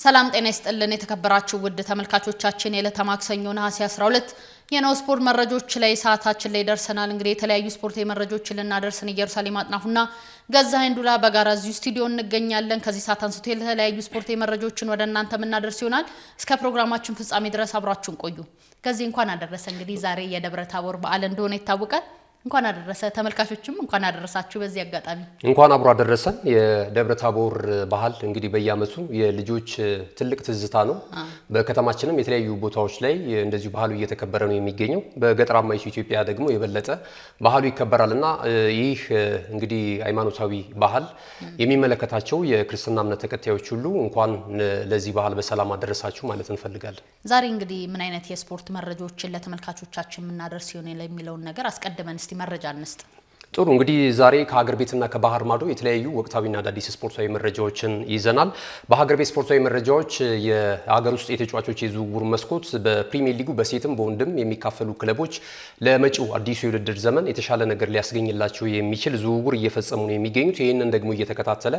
ሰላም ጤና ይስጥልን የተከበራችሁ ውድ ተመልካቾቻችን የዕለተ ማክሰኞ ነሐሴ 12 የናሁ ስፖርት መረጃዎች ላይ ሰዓታችን ላይ ደርሰናል። እንግዲህ የተለያዩ ስፖርታዊ መረጃዎችን ልናደርስን ኢየሩሳሌም አጥናፉና ገዛኸኝ ዱላ በጋራ እዚሁ ስቱዲዮ እንገኛለን። ከዚህ ሰዓት አንስቶ የተለያዩ ስፖርታዊ መረጃዎችን ወደ እናንተ የምናደርስ ይሆናል። እስከ ፕሮግራማችን ፍጻሜ ድረስ አብራችሁን ቆዩ። ከዚህ እንኳን አደረሰ። እንግዲህ ዛሬ የደብረ ታቦር በዓል እንደሆነ ይታወቃል። እንኳን አደረሰ ተመልካቾችም እንኳን አደረሳችሁ። በዚህ አጋጣሚ እንኳን አብሮ አደረሰን። የደብረ ታቦር ባህል እንግዲህ በየዓመቱ የልጆች ትልቅ ትዝታ ነው። በከተማችንም የተለያዩ ቦታዎች ላይ እንደዚሁ ባህሉ እየተከበረ ነው የሚገኘው። በገጠራማ ኢትዮጵያ ደግሞ የበለጠ ባህሉ ይከበራልና ይህ እንግዲህ ሃይማኖታዊ ባህል የሚመለከታቸው የክርስትና እምነት ተከታዮች ሁሉ እንኳን ለዚህ ባህል በሰላም አደረሳችሁ ማለት እንፈልጋለን። ዛሬ እንግዲህ ምን አይነት የስፖርት መረጃዎችን ለተመልካቾቻችን የምናደርስ ይሆናል የሚለውን ነገር አስቀድመን መረጃ አንስት። ጥሩ እንግዲህ ዛሬ ከሀገር ቤትና ከባህር ማዶ የተለያዩ ወቅታዊና አዳዲስ ስፖርታዊ መረጃዎችን ይዘናል። በሀገር ቤት ስፖርታዊ መረጃዎች የሀገር ውስጥ የተጫዋቾች የዝውውር መስኮት በፕሪሚየር ሊጉ በሴትም በወንድም የሚካፈሉ ክለቦች ለመጪው አዲሱ የውድድር ዘመን የተሻለ ነገር ሊያስገኝላቸው የሚችል ዝውውር እየፈጸሙ ነው የሚገኙት። ይህንን ደግሞ እየተከታተለ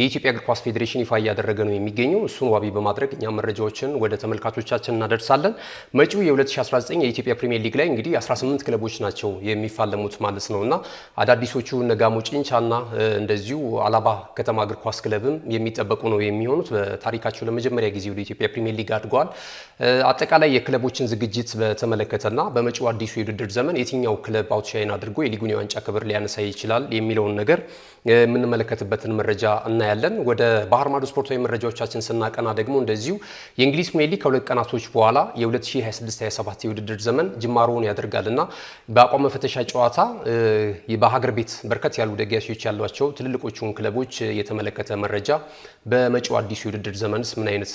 የኢትዮጵያ እግር ኳስ ፌዴሬሽን ይፋ እያደረገ ነው የሚገኘው። እሱን ዋቢ በማድረግ እኛ መረጃዎችን ወደ ተመልካቾቻችን እናደርሳለን። መጪው የ2019 የኢትዮጵያ ፕሪሚየር ሊግ ላይ እንግዲህ 18 ክለቦች ናቸው የሚፋለሙት ማለት ነውና አዳዲሶቹ ነጋሞ ጭንቻና እንደዚሁ አላባ ከተማ እግር ኳስ ክለብም የሚጠበቁ ነው የሚሆኑት። በታሪካቸው ለመጀመሪያ ጊዜ ወደ ኢትዮጵያ ፕሪሚየር ሊግ አድገዋል። አጠቃላይ የክለቦችን ዝግጅት በተመለከተና በመጪው አዲሱ የውድድር ዘመን የትኛው ክለብ አውትሻይን አድርጎ የሊጉን የዋንጫ ክብር ሊያነሳ ይችላል የሚለውን ነገር የምንመለከትበትን መረጃ እናያለን። ወደ ባህር ማዶ ስፖርታዊ መረጃዎቻችን ስናቀና ደግሞ እንደዚሁ የእንግሊዝ ፕሪሚየር ሊግ ከሁለት ቀናቶች በኋላ የ2026-27 የውድድር ዘመን ጅማሮውን ያደርጋልና በአቋም መፈተሻ ጨዋታ በሀገር ቤት በርከት ያሉ ደጋፊዎች ያሏቸው ትልልቆቹን ክለቦች የተመለከተ መረጃ በመጪው አዲሱ የውድድር ዘመንስ ምን አይነት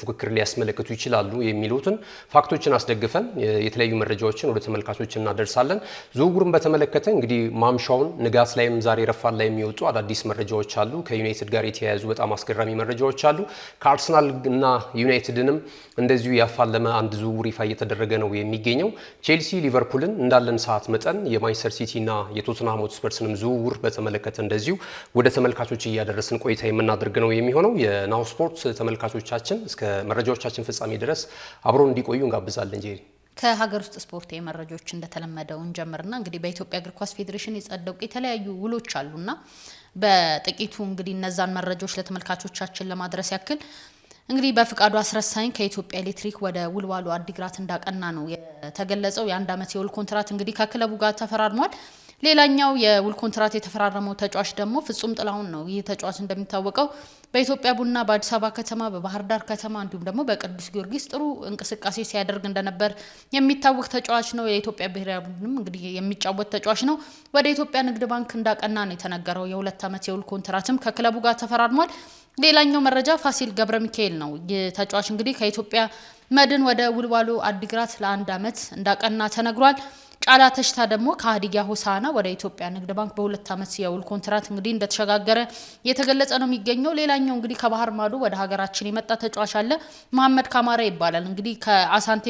ፉክክር ሊያስመለክቱ ይችላሉ የሚሉትን ፋክቶችን አስደግፈን የተለያዩ መረጃዎችን ወደ ተመልካቾች እናደርሳለን። ዝውውሩን በተመለከተ እንግዲህ ማምሻውን ንጋት ላይም ዛሬ ረፋድ ላይ የሚወጡ አዳዲስ መረጃዎች አሉ። ከዩናይትድ ጋር የተያያዙ በጣም አስገራሚ መረጃዎች አሉ። ከአርሰናል እና ዩናይትድንም እንደዚሁ ያፋለመ አንድ ዝውውር ይፋ እየተደረገ ነው የሚገኘው። ቼልሲ ሊቨርፑልን እንዳለን ሰዓት መጠን የማንቸስተር ሲቲ እና የቶተንሃም ሆትስፐርስንም ዝውውር በተመለከተ እንደዚሁ ወደ ተመልካቾች እያደረስን ቆይታ የምናደርግ ነው የሚሆነው። የናሁ ስፖርት ተመልካቾቻችን እስከ መረጃዎቻችን ፍጻሜ ድረስ አብሮን እንዲቆዩ እንጋብዛለን። ጄሪ ከሀገር ውስጥ ስፖርታዊ መረጃዎች እንደተለመደው እንጀምርና እንግዲህ በኢትዮጵያ እግር ኳስ ፌዴሬሽን የጸደቁ የተለያዩ ውሎች አሉና በጥቂቱ እንግዲህ እነዛን መረጃዎች ለተመልካቾቻችን ለማድረስ ያክል እንግዲህ በፍቃዱ አስረሳኝ ከኢትዮጵያ ኤሌክትሪክ ወደ ውልዋሎ አዲግራት እንዳቀና ነው የተገለጸው። የአንድ ዓመት የውል ኮንትራት እንግዲህ ከክለቡ ጋር ተፈራርሟል። ሌላኛው የውል ኮንትራት የተፈራረመው ተጫዋች ደግሞ ፍጹም ጥላሁን ነው። ይህ ተጫዋች እንደሚታወቀው በኢትዮጵያ ቡና፣ በአዲስ አበባ ከተማ፣ በባህር ዳር ከተማ እንዲሁም ደግሞ በቅዱስ ጊዮርጊስ ጥሩ እንቅስቃሴ ሲያደርግ እንደነበር የሚታወቅ ተጫዋች ነው። የኢትዮጵያ ብሔራዊ ቡድንም እንግዲህ የሚጫወት ተጫዋች ነው። ወደ ኢትዮጵያ ንግድ ባንክ እንዳቀና ነው የተነገረው። የ2 ዓመት የውል ኮንትራትም ከክለቡ ጋር ተፈራርሟል። ሌላኛው መረጃ ፋሲል ገብረ ሚካኤል ነው። የተጫዋች እንግዲህ ከኢትዮጵያ መድን ወደ ውልዋሎ አዲግራት ለ1 ዓመት እንዳቀና ተነግሯል። ጫላ ተሽታ ደግሞ ከሀዲያ ሆሳና ወደ ኢትዮጵያ ንግድ ባንክ በ2 ዓመት የውል ኮንትራት እንግዲህ እንደተሸጋገረ የተገለጸ ነው የሚገኘው። ሌላኛው እንግዲህ ከባህር ማዶ ወደ ሀገራችን የመጣ ተጫዋች አለ። መሐመድ ካማራ ይባላል። እንግዲህ ከአሳንቴ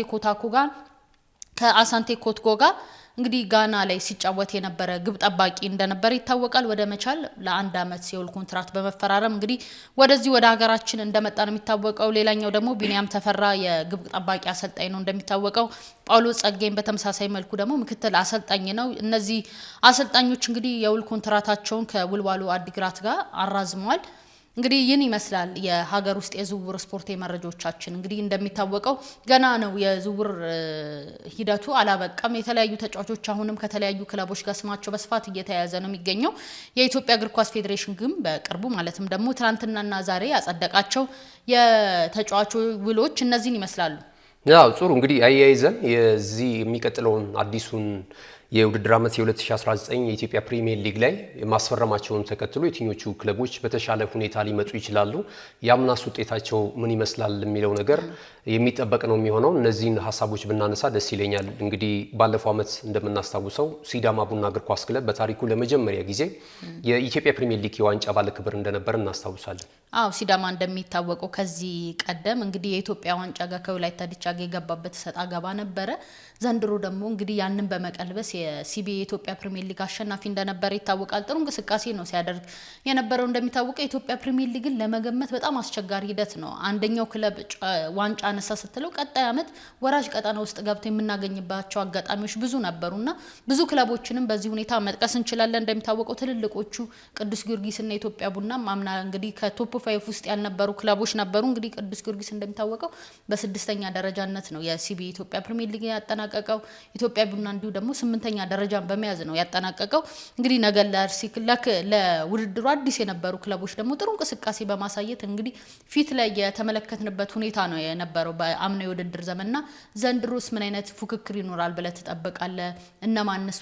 ኮትጎ ጋር እንግዲህ ጋና ላይ ሲጫወት የነበረ ግብ ጠባቂ እንደነበር ይታወቃል። ወደ መቻል ለ1 ዓመት የውል ኮንትራት በመፈራረም እንግዲህ ወደዚህ ወደ ሀገራችን እንደመጣ ነው የሚታወቀው። ሌላኛው ደግሞ ቢኒያም ተፈራ የግብ ጠባቂ አሰልጣኝ ነው እንደሚታወቀው። ጳውሎስ ጸጋይም በተመሳሳይ መልኩ ደግሞ ምክትል አሰልጣኝ ነው። እነዚህ አሰልጣኞች እንግዲህ የውል ኮንትራታቸውን ከውልዋሎ አዲግራት ጋር አራዝመዋል። እንግዲህ ይህን ይመስላል የሀገር ውስጥ የዝውውር ስፖርታዊ መረጃዎቻችን። እንግዲህ እንደሚታወቀው ገና ነው የዝውውር ሂደቱ አላበቃም። የተለያዩ ተጫዋቾች አሁንም ከተለያዩ ክለቦች ጋር ስማቸው በስፋት እየተያያዘ ነው የሚገኘው። የኢትዮጵያ እግር ኳስ ፌዴሬሽን ግን በቅርቡ ማለትም ደግሞ ትናንትናና ዛሬ ያጸደቃቸው የተጫዋቾች ውሎች እነዚህን ይመስላሉ። ያው ጥሩ እንግዲህ አያይዘን የዚህ የሚቀጥለውን አዲሱን የውድድር ዓመት የ2019 የኢትዮጵያ ፕሪሚየር ሊግ ላይ ማስፈረማቸውን ተከትሎ የትኞቹ ክለቦች በተሻለ ሁኔታ ሊመጡ ይችላሉ፣ ያምናስ ውጤታቸው ምን ይመስላል የሚለው ነገር የሚጠበቅ ነው የሚሆነው። እነዚህን ሀሳቦች ብናነሳ ደስ ይለኛል። እንግዲህ ባለፈው ዓመት እንደምናስታውሰው ሲዳማ ቡና እግር ኳስ ክለብ በታሪኩ ለመጀመሪያ ጊዜ የኢትዮጵያ ፕሪሚየር ሊግ የዋንጫ ባለክብር እንደነበር እናስታውሳለን። ሲዳማ እንደሚታወቀው ከዚህ ቀደም እንግዲህ የኢትዮጵያ ዋንጫ ጋር ከወላይታ ዲቻ ጋር የገባበት ሰጣ ገባ ነበረ። ዘንድሮ ደግሞ እንግዲህ ያንን በመቀልበስ የሲቢ የኢትዮጵያ ፕሪሚየር ሊግ አሸናፊ እንደነበረ ይታወቃል። ጥሩ እንቅስቃሴ ነው ሲያደርግ የነበረው። እንደሚታወቀው የኢትዮጵያ ፕሪሚየር ሊግን ለመገመት በጣም አስቸጋሪ ሂደት ነው። አንደኛው ክለብ ዋንጫ አነሳ ስትለው ቀጣይ ዓመት ወራጅ ቀጠና ውስጥ ገብቶ የምናገኝባቸው አጋጣሚዎች ብዙ ነበሩና ብዙ ክለቦችንም በዚህ ሁኔታ መጥቀስ እንችላለን። እንደሚታወቀው ትልልቆቹ ቅዱስ ጊዮርጊስና ኢትዮጵያ ቡና አምና እንግዲህ ከቶፕ 5 ውስጥ ያልነበሩ ክለቦች ነበሩ። እንግዲህ ቅዱስ ጊዮርጊስ እንደሚታወቀው በ6ኛ ደረጃነት ነው የሲቢ የኢትዮጵያ ፕሪሚየር ሊግ ያጠናቀቀው። ኢትዮጵያ ቡና እንዲሁ ደግሞ 8ኛ ደረጃን በመያዝ ነው ያጠናቀቀው። እንግዲህ ነገ ለውድድሩ አዲስ የነበሩ ክለቦች ደግሞ ጥሩ እንቅስቃሴ በማሳየት እንግዲህ ፊት ላይ የተመለከትንበት ሁኔታ ነው የነበረው በአምናው የውድድር ዘመንና ዘንድሮስ ምን አይነት ፉክክር ይኖራል ብለህ ትጠብቃለህ? እነማንስ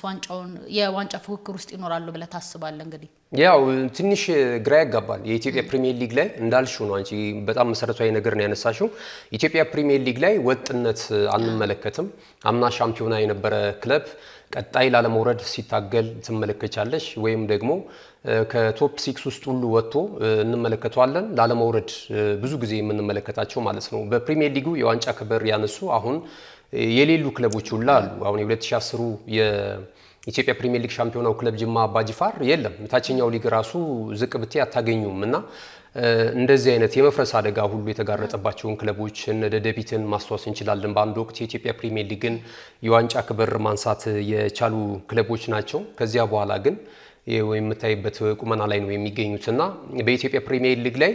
የዋንጫ ፉክክር ውስጥ ይኖራሉ ብለህ ታስባለህ? እንግዲህ ያው ትንሽ ግራ ያጋባል። የኢትዮጵያ ፕሪሚየር ሊግ ላይ እንዳልሽው ነው አንቺ በጣም መሰረታዊ ነገር ነው ያነሳሽው። ኢትዮጵያ ፕሪሚየር ሊግ ላይ ወጥነት አንመለከትም። አምና ሻምፒዮና የነበረ ክለብ ቀጣይ ላለመውረድ ሲታገል ትመለከቻለሽ፣ ወይም ደግሞ ከቶፕ 6 ውስጥ ሁሉ ወጥቶ እንመለከተዋለን። ላለመውረድ ብዙ ጊዜ የምንመለከታቸው ማለት ነው። በፕሪሚየር ሊጉ የዋንጫ ክብር ያነሱ አሁን የሌሉ ክለቦች ሁሉ አሉ። አሁን የ2010 የኢትዮጵያ ፕሪሚየር ሊግ ሻምፒዮናው ክለብ ጅማ አባጅፋር የለም። ታችኛው ሊግ ራሱ ዝቅ ብቴ አታገኙም እና እንደዚህ አይነት የመፍረስ አደጋ ሁሉ የተጋረጠባቸውን ክለቦች እነ ደደቢትን ማስታወስ እንችላለን። በአንድ ወቅት የኢትዮጵያ ፕሪሚየር ሊግን የዋንጫ ክብር ማንሳት የቻሉ ክለቦች ናቸው። ከዚያ በኋላ ግን የምታይበት ቁመና ላይ ነው የሚገኙትና በኢትዮጵያ ፕሪሚየር ሊግ ላይ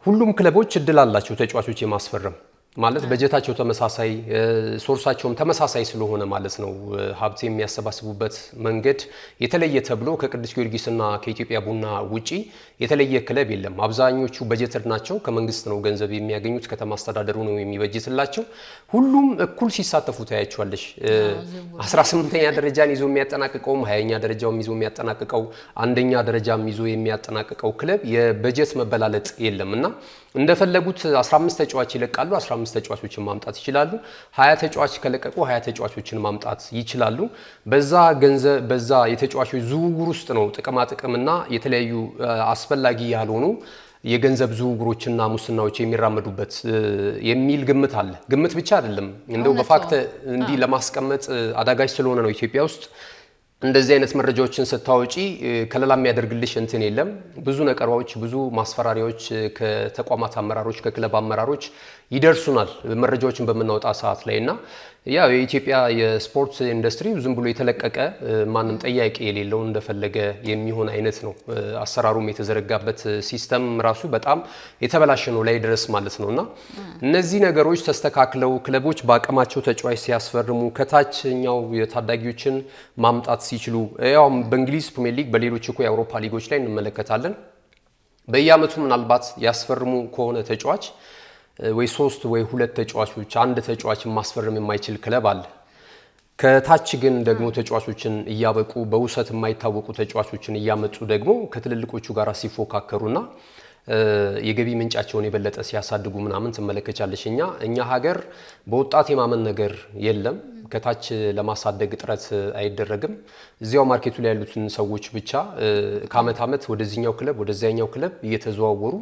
ሁሉም ክለቦች እድል አላቸው ተጫዋቾች የማስፈረም ማለት በጀታቸው ተመሳሳይ ሶርሳቸውም ተመሳሳይ ስለሆነ ማለት ነው። ሀብት የሚያሰባስቡበት መንገድ የተለየ ተብሎ ከቅዱስ ጊዮርጊስና ከኢትዮጵያ ቡና ውጪ የተለየ ክለብ የለም። አብዛኞቹ በጀተር ናቸው። ከመንግስት ነው ገንዘብ የሚያገኙት፣ ከተማ አስተዳደሩ ነው የሚበጅትላቸው። ሁሉም እኩል ሲሳተፉ ታያቸዋለሽ። 18ኛ ደረጃን ይዞ የሚያጠናቅቀውም 20ኛ ደረጃውም ይዞ የሚያጠናቅቀው አንደኛ ደረጃም ይዞ የሚያጠናቅቀው ክለብ የበጀት መበላለጥ የለም እና እንደፈለጉት 15 ተጫዋች ይለቃሉ። 15 ተጫዋቾችን ማምጣት ይችላሉ። 20 ተጫዋች ከለቀቁ 20 ተጫዋቾችን ማምጣት ይችላሉ። በዛ የተጫዋቾች ዝውውር ውስጥ ነው ጥቅማ ጥቅምና የተለያዩ አስፈላጊ ያልሆኑ የገንዘብ ዝውውሮችና ሙስናዎች የሚራመዱበት የሚል ግምት አለ። ግምት ብቻ አይደለም፣ እንደው በፋክት እንዲህ ለማስቀመጥ አዳጋች ስለሆነ ነው። ኢትዮጵያ ውስጥ እንደዚህ አይነት መረጃዎችን ስታወጪ ከለላ የሚያደርግልሽ እንትን የለም። ብዙ ነቀርባዎች፣ ብዙ ማስፈራሪያዎች ከተቋማት አመራሮች፣ ከክለብ አመራሮች ይደርሱናል መረጃዎችን በምናወጣ ሰዓት ላይ እና ያው የኢትዮጵያ የስፖርት ኢንዱስትሪ ዝም ብሎ የተለቀቀ ማንም ጠያቂ የሌለው እንደፈለገ የሚሆን አይነት ነው። አሰራሩም የተዘረጋበት ሲስተም ራሱ በጣም የተበላሸ ነው ላይ ድረስ ማለት ነውና እነዚህ ነገሮች ተስተካክለው ክለቦች በአቅማቸው ተጫዋች ሲያስፈርሙ ከታችኛው የታዳጊዎችን ማምጣት ሲችሉ ያው በእንግሊዝ ፕሪሚየር ሊግ በሌሎች እኮ የአውሮፓ ሊጎች ላይ እንመለከታለን። በየአመቱ ምናልባት ያስፈርሙ ከሆነ ተጫዋች ወይ 3 ወይ 2 ተጫዋቾች አንድ ተጫዋችን ማስፈረም የማይችል ክለብ አለ። ከታች ግን ደግሞ ተጫዋቾችን እያበቁ በውሰት የማይታወቁ ተጫዋቾችን እያመጡ ደግሞ ከትልልቆቹ ጋር ሲፎካከሩና የገቢ ምንጫቸውን የበለጠ ሲያሳድጉ ምናምን ትመለከቻለሽ። እኛ ሀገር በወጣት የማመን ነገር የለም። ከታች ለማሳደግ ጥረት አይደረግም። እዚያው ማርኬቱ ላይ ያሉትን ሰዎች ብቻ ከአመት አመት ወደዚህኛው ክለብ ወደዚያኛው ክለብ እየተዘዋወሩ